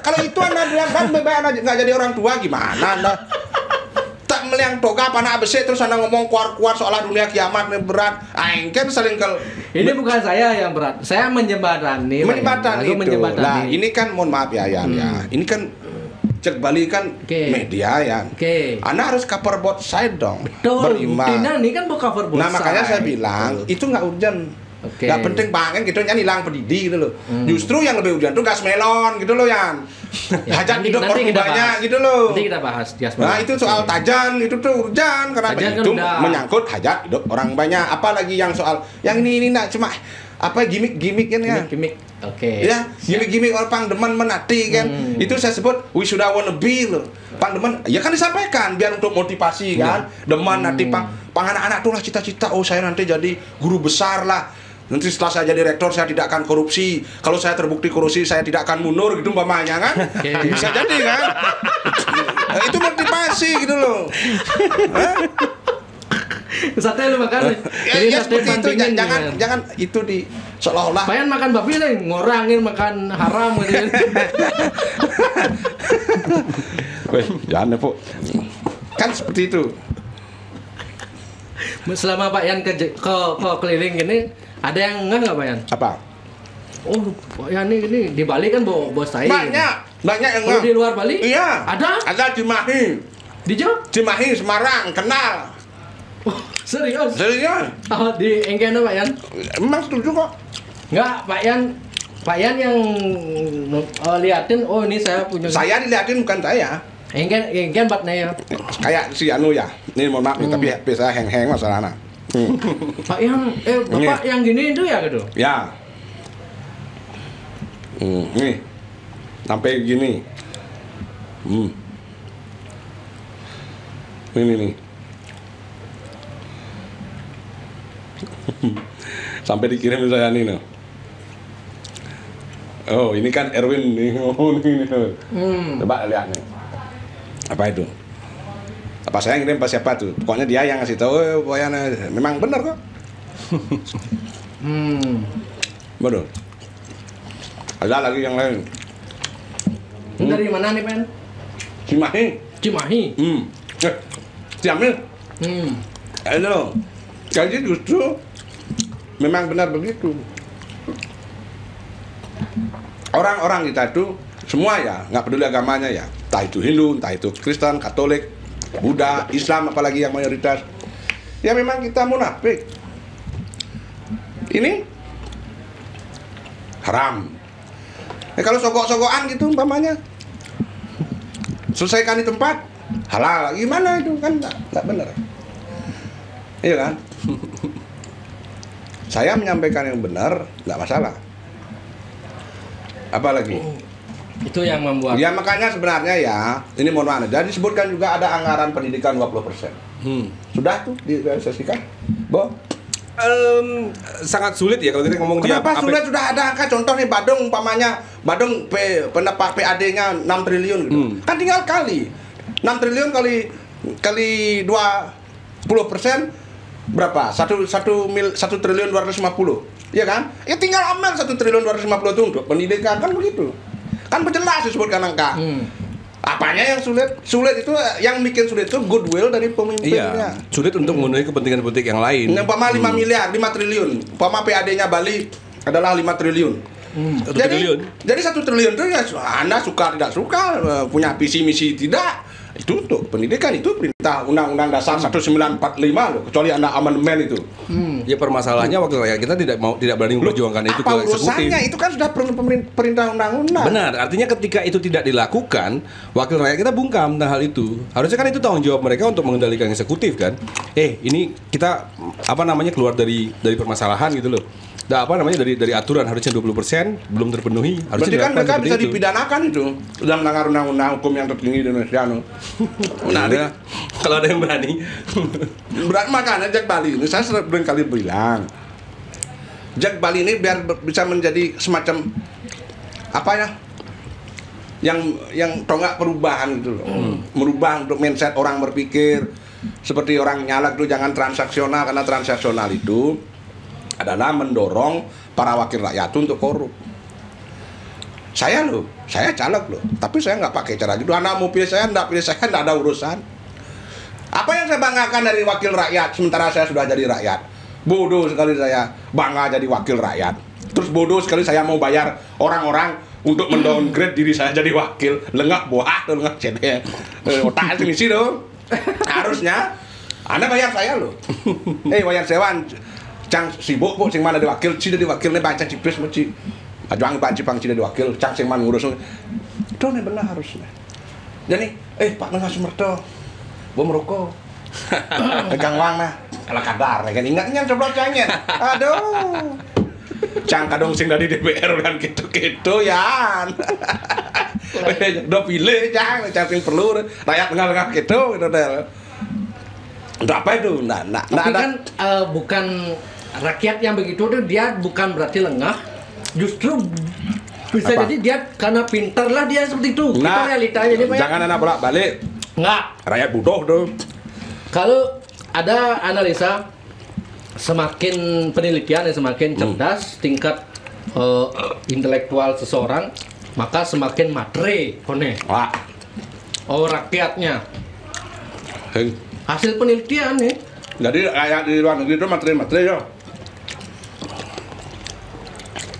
Kalau itu Anda bilang kan bebek Anda enggak jadi orang tua gimana Anda? Tak meliang toga panah besi terus Anda ngomong kuar-kuar soal dunia kiamat ini berat. Kan saling ini bukan saya yang berat. Saya menjembatani. Itu. Nah, ini kan mohon maaf ya Yan ya. Ini kan cek Bali kan media ya. Anda harus cover both side dong. Beriman. Ini kan bukan cover both side. Nah makanya saya bilang itu nggak urgent. Nggak penting banget gitu kan hilang pendidik gitu loh. Justru yang lebih urgent tuh gas melon gitu loh Yan. Hajat hidup orang banyak gitu loh. Nanti kita bahas. Nah itu soal tajan itu tuh urgent karena itu menyangkut hajat hidup orang banyak. Apalagi yang soal yang ini nak cuma apa gimmick kan ya. Gimmick. Ya, gimmick orang pangdeman menati kan. Itu saya sebut wisuda wannabe loh. Pangdeman ya kan disampaikan biar untuk motivasi kan. Deman nanti pang anak-anak tuh lah cita-cita saya nanti jadi guru besar lah. Nanti setelah saya jadi rektor saya tidak akan korupsi. Kalau saya terbukti korupsi saya tidak akan mundur gitu umpamanya kan. Bisa jadi kan. Nah, itu motivasi gitu loh. Sate lu makan. Ya, ya seperti itu, jangan itu di seolah-olah. Payan makan babi lah, ngorangin makan haram gitu. Weh, jangan Bu. Kan seperti itu. Selama Pak Yan ke keliling gini, ada yang nggak Pak Yan? Apa? Oh, Pak Yan ini di Bali kan bos saya. Banyak yang Kalau di luar Bali? Iya. Ada di Mahi. Di Jawa? Di Mahi, Semarang, kenal. Oh, serius? Serius? Oh, di Engkena Pak Yan? Emang setuju kok. Enggak, Pak Yan yang liatin, oh ini saya punya. Saya dilihatin bukan saya. Engken batnya ya. Kayak si Anu ya. Ini mohon maaf nih, tapi biasa heng-heng masalahnya. Pak Yan, Bapak yang gini itu ya gitu? Ya. Nih. Sampai gini. Ini nih. Sampai dikirim saya nih no. Oh, ini kan Erwin nih. Oh, ini. Coba lihat nih. Apa itu? Apa saya ngirim pas siapa tuh? Pokoknya dia yang ngasih tahu, pokoknya memang benar kok. Betul. Ada lagi yang lain. Dari mana nih, Pen? Cimahi. Ciamil. Halo. Jadi justru memang benar begitu. Orang-orang kita itu semua ya, nggak peduli agamanya ya, entah itu Hindu, entah itu Kristen, Katolik, Buddha, Islam, apalagi yang mayoritas. Ya memang kita munafik. Ini haram. Kalau sogok-sogokan gitu umpamanya, selesaikan di tempat halal. Gimana itu kan nggak benar. Iya kan? Saya menyampaikan yang benar, nggak masalah. Apalagi? Itu yang membuat. Ya makanya sebenarnya ya, ini mohon maaf. Jadi disebutkan juga ada anggaran pendidikan 20%. Sudah tuh direalisasikan, Bo? Sangat sulit ya kalau kita ngomong Kenapa sulit? Sudah ada angka contoh nih Badung umpamanya Badung pendapat PAD-nya 6 triliun gitu. Kan tinggal kali 6 triliun kali 20% berapa? 1 triliun 250. Iya kan? Ya tinggal ambil 1 triliun 250 itu untuk pendidikan kan begitu. Kan jelas disebutkan angka. Apanya yang sulit? Sulit itu yang bikin sulit itu goodwill dari pemimpinnya. Iya, sulit untuk memenuhi kepentingan politik yang lain. Umpama 5 miliar, 5 triliun. Umpama PAD-nya Bali adalah 5 triliun. Jadi 1 triliun itu ya Anda suka tidak suka, punya visi misi tidak, itu untuk pendidikan, itu perintah Undang-Undang Dasar 1945 loh, kecuali Anda amandemen itu. Ya permasalahannya wakil rakyat kita tidak berani memperjuangkan itu ke eksekutif. Apa urusannya? Itu kan sudah perintah undang-undang. Benar, artinya ketika itu tidak dilakukan, wakil rakyat kita bungkam tentang hal itu. Harusnya kan itu tanggung jawab mereka untuk mengendalikan eksekutif kan. Ini kita keluar dari permasalahan gitu loh. Dari aturan harusnya 20% belum terpenuhi. Berarti kan mereka bisa dipidanakan itu. Sudah melanggar undang-undang hukum yang tertinggi di Indonesia. Menarik. Kalau ada yang berani. Berarti makanya Jack Bali ini saya sering kali bilang. Jack Bali ini biar bisa menjadi semacam apa ya? Yang tonggak perubahan gitu loh. Merubah untuk mindset orang berpikir. Seperti orang nyalak itu jangan transaksional, karena transaksional itu adalah mendorong para wakil rakyat untuk korup. Saya caleg loh, tapi saya nggak pakai cara gitu. Anda mau pilih saya, nggak ada urusan. Apa yang saya banggakan dari wakil rakyat, sementara saya sudah jadi rakyat? Bodoh sekali saya bangga jadi wakil rakyat. Terus bodoh sekali saya mau bayar orang-orang untuk mendowngrade diri saya jadi wakil. Lengah buah, lengah cede. Otak misi dong. Harusnya Anda bayar saya loh. Bayar sewan. Cang sibuk kok sing mana diwakil, cida diwakil nih baca cipis meci. Ajuang pak cipang cida diwakil, cang sing mana ngurus. Itu nih benar harusnya. Jadi, Pak Nengah Sumerto, gua merokok. Pegang uang nah, ala kadar, kan ingatnya coba cangnya. Aduh. Cang kadang sing dari DPR kan gitu-gitu ya. Udah pilih cang sing perlu rakyat tengah-tengah gitu deh. Untuk apa itu? Tapi kan bukan rakyat yang begitu tuh, dia bukan berarti lengah, justru bisa jadi dia karena pintar lah dia seperti itu. Itu realitanya. Jangan anak bolak balik. Enggak. Rakyat bodoh tuh. Kalau ada analisa semakin penelitian yang semakin cerdas tingkat intelektual seseorang, maka semakin matre Wah. rakyatnya. Heng. Hasil penelitian nih. Jadi kayak di luar negeri itu materi-materi ya.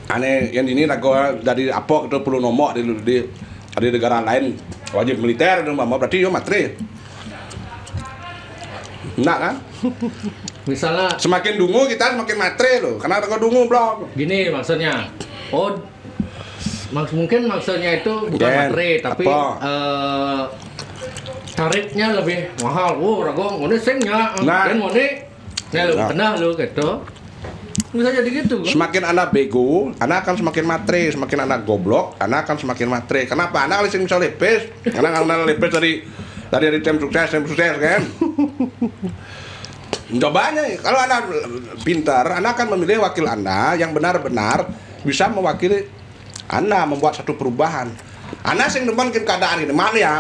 Aneh yang ini ragu dari apa itu perlu nomor di negara lain wajib militer itu berarti yo materi. Nah kan? Misalnya Semakin dungu kita semakin materi loh. Karena ragu dungu blok. gini maksudnya. Mungkin maksudnya itu bukan materi tapi tarifnya lebih mahal. Ragu ngene sing nya. Nah. Dan ngene lu kenal lu gitu. Bisa jadi gitu kan? Semakin anak bego, anak akan semakin matre. Semakin anak goblok, anak akan semakin matre. Kenapa? Anak lising bisa lepes. Karena anak lepes dari tim sukses kan. Cobanya, kalau anak pintar, anak akan memilih wakil anda yang benar-benar bisa mewakili anda membuat satu perubahan. Anak sing demen keadaan ini, mana ya?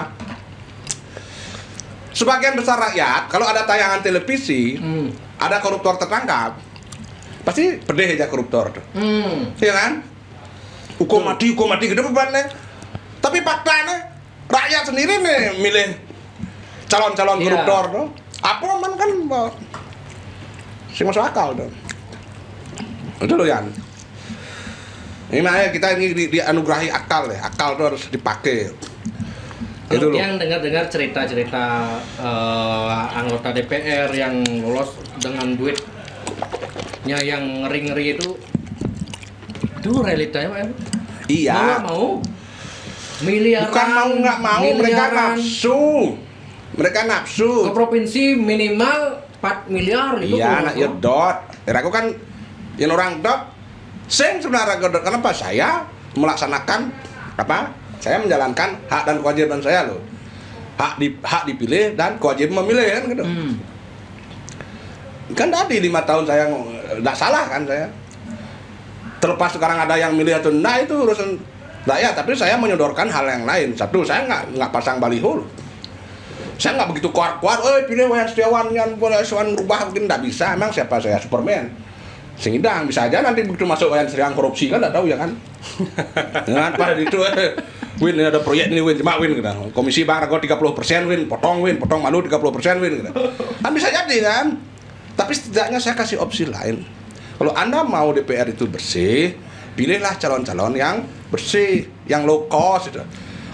Sebagian besar rakyat, kalau ada tayangan televisi, ada koruptor tertangkap, pasti pedih aja koruptor tuh. Iya kan? Hukum mati gitu bebannya. Tapi faktanya rakyat sendiri nih milih calon-calon koruptor tuh. Apa man kan sih masuk akal tuh. Itu loh Yan. Ini makanya kita ini dianugerahi akal ya. Akal tuh harus dipakai. Kalau yang dengar-dengar cerita-cerita anggota DPR yang lolos dengan duitnya yang ngeri-ngeri itu realitanya Pak? Iya. Mau miliaran. Bukan mau nggak mau, mereka nafsu. Mereka nafsu. Ke provinsi minimal 4 miliar itu. Iya, anak ya dot. Aku kan yang orang dot. Sing sebenarnya dot. Kenapa saya melaksanakan apa? Saya menjalankan hak dan kewajiban saya loh. Hak dipilih dan kewajiban memilih kan gitu. Kan tadi 5 tahun saya nggak salah kan saya. Terlepas sekarang ada yang milih atau enggak itu urusan rakyat, tapi saya menyodorkan hal yang lain. Satu, saya nggak pasang baliho. Saya nggak begitu kuat-kuat, pilih Wayan Setiawan yang boleh Setiawan rubah mungkin nggak bisa. Emang siapa saya Superman? Singidang bisa aja nanti begitu masuk Wayan Setiawan korupsi kan nggak tahu ya kan? Nah, pada itu Win ada proyek ini Win cuma Win gitu. Komisi Bang Rago 30% Win, potong malu 30% Win gitu. Kan bisa jadi kan? Tapi setidaknya saya kasih opsi lain. Kalau Anda mau DPR itu bersih, pilihlah calon-calon yang bersih, yang low cost gitu.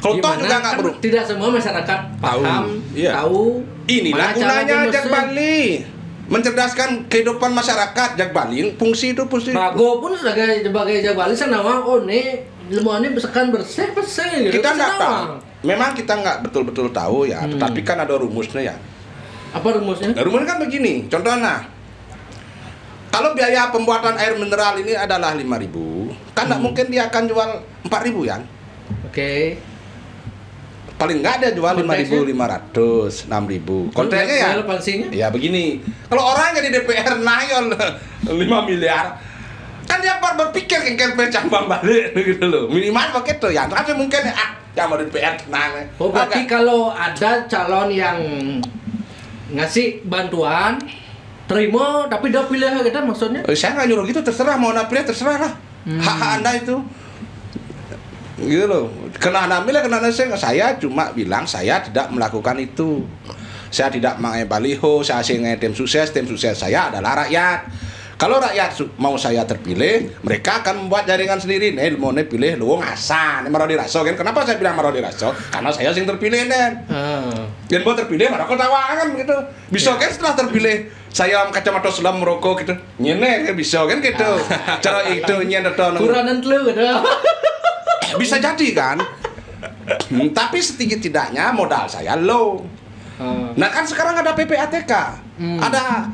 Kalau toh juga nggak perlu. Tidak semua masyarakat paham, tahu. Inilah gunanya Jak Bali, mencerdaskan kehidupan masyarakat. Jak Bali, fungsi itu fungsi. Rago pun sebagai Jak Bali senawa lemuannya besekan bersih gitu. Kita nggak tahu. Memang kita nggak betul-betul tahu ya. Tetapi kan ada rumusnya ya. Apa rumusnya? Nah, rumusnya kan begini. Contohnya, kalau biaya pembuatan air mineral ini adalah 5.000, kan nggak mungkin dia akan jual 4.000 ya. Oke. Paling nggak dia jual 5.500, 6.000. Kontraknya ya. Ya begini. Kalau orang jadi DPR nayol 5 miliar, kan dia berpikir kengkel pencambang balik gitu loh. Minimal begitu ya. Tapi mungkin yang mau DPR tenang. Oh, berarti kalau ada calon yang ngasih bantuan terima tapi dia pilih kita maksudnya? Saya nggak nyuruh gitu, terserah mau anda pilih terserah lah. Hak Anda itu. Gitu loh. Kena anda milih, kena anda saya cuma bilang saya tidak melakukan itu. Saya tidak mengenai baliho, saya asing tim sukses saya adalah rakyat. Kalau rakyat mau saya terpilih, mereka akan membuat jaringan sendiri. Nih mau pilih lu ngasan, marah diraso kan? Kenapa saya bilang marah diraso? Karena saya sing terpilih kan. Dan mau terpilih marah kau tawangan gitu. Bisa kan setelah terpilih saya kacamata selam merokok gitu. Nyene kan bisa kan gitu. Cara itu nyene to. Kuranan telu gitu. Bisa jadi kan. Tapi setidaknya modal saya low. Nah kan sekarang ada PPATK, ada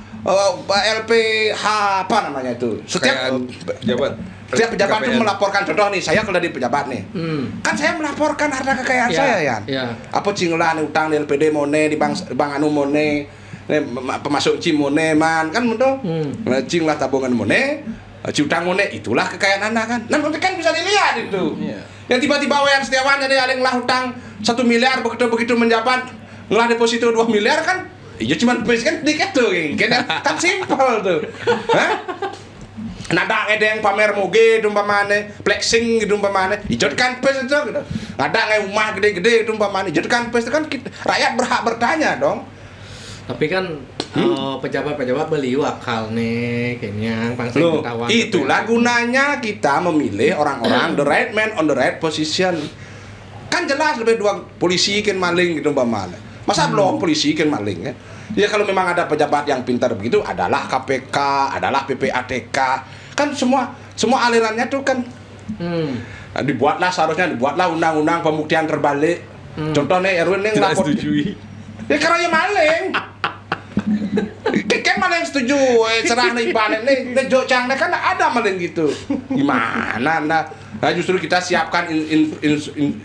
LPH apa namanya itu. Setiap pejabat itu melaporkan, contoh nih saya kalau di pejabat nih, kan saya melaporkan harta kekayaan saya ya. Apa cinglan utang di LPD mone di bank anu mone, pemasuk cimone man kan betul. Cing lah tabungan mone, ciutang mone itulah kekayaan Anda kan. Nah nanti kan bisa dilihat itu. Yang tiba-tiba Wayan Setiawan jadi aling lah utang 1 miliar begitu menjabat ngelah deposito 2 miliar kan Ya cuman base kan dikit tuh, kan simpel tuh. Hah? Nada ngedeng pamer moge umpamane, flexing gitu umpamane. Ijot kan base itu gitu. Nada rumah gede-gede itu umpamane. Ijot kan base itu kan rakyat berhak bertanya dong. Tapi kan pejabat-pejabat beli wakal nih kayaknya pangsing Loh, ketahuan. itulah gunanya kita memilih orang-orang the right man on the right position. Kan jelas lebih dua polisi kan maling gitu umpamane. Masa belum polisi kan maling ya? Ya kalau memang ada pejabat yang pintar begitu adalah KPK, adalah PPATK. Kan semua alirannya tuh kan seharusnya dibuatlah undang-undang pembuktian terbalik. Contohnya Erwin yang Tidak lapor setujui. ya karena ya maling. Kan maling setuju, serah nih panen nih jocangnya kan ada maling gitu. Gimana nah justru kita siapkan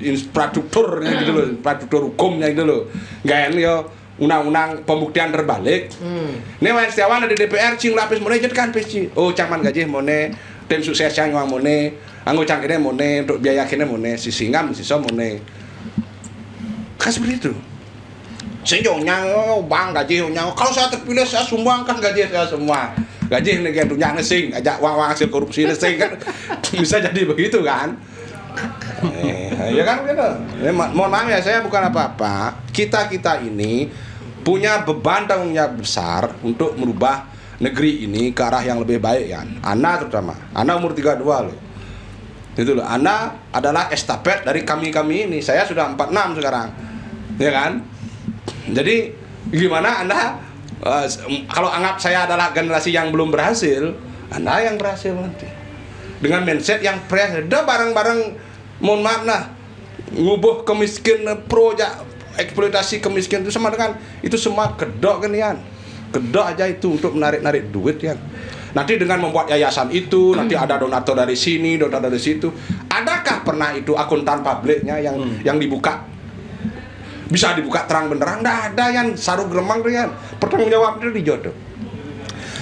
infrastruktur gitu loh, infrastruktur hukumnya gitu loh. Gak yo undang-undang pembuktian terbalik. Ini Wayan Setiawan di DPR cing lapis mone kan peci. Oh caman gaji mone, tim suksesnya nyuang mone, anggo cangkene mone untuk biaya kene mone, si singam si so mone. Kan seperti itu. Senyumnya bang gaji nyang. Kalau saya terpilih saya sumbangkan gaji saya semua. Gaji ini kayak dunia ngesing, ajak uang hasil korupsi ngesing kan bisa jadi begitu kan? Ya kan gitu. Mohon maaf ya saya bukan apa-apa. Kita ini punya beban tanggung jawab besar untuk merubah negeri ini ke arah yang lebih baik kan. Ana terutama. Ana umur 32 loh. Itu loh. Ana adalah estafet dari kami ini. Saya sudah 46 sekarang. Ya kan? Jadi gimana Anda kalau anggap saya adalah generasi yang belum berhasil, Anda yang berhasil nanti. Dengan mindset yang fresh, udah bareng-bareng mohon maaf nah ngubuh kemiskin eksploitasi kemiskinan itu sama dengan itu semua kedok kan ya. Kedok aja itu untuk menarik duit ya. Nanti dengan membuat yayasan itu, nanti ada donatur dari sini, donatur dari situ. Adakah pernah itu akuntan publiknya yang dibuka? Bisa dibuka terang benderang, nggak ada yang saru geremang tuh ya. Pertanggung jawab itu dijodoh.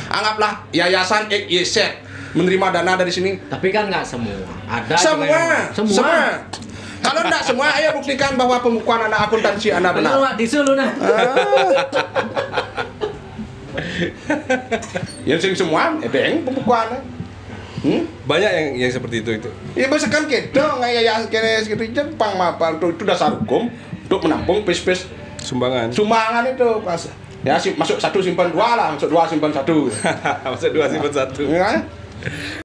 Anggaplah yayasan XYZ menerima dana dari sini. Tapi kan nggak semua. Ada Semua. Kalau enggak semua, ayo buktikan bahwa pembukuan anak akuntansi Anda benar. Benar, disuruh nah. Yang sing semua, edeng pembukuannya. Banyak yang seperti itu. Ya bisa kan gitu, nggak ya segitu Jepang apa itu dasar hukum untuk menampung pes Sumbangan itu mas. Ya masuk 1 simpan 2 lah, masuk 2 simpan 1. Masuk 2 simpan 1. Ya kan?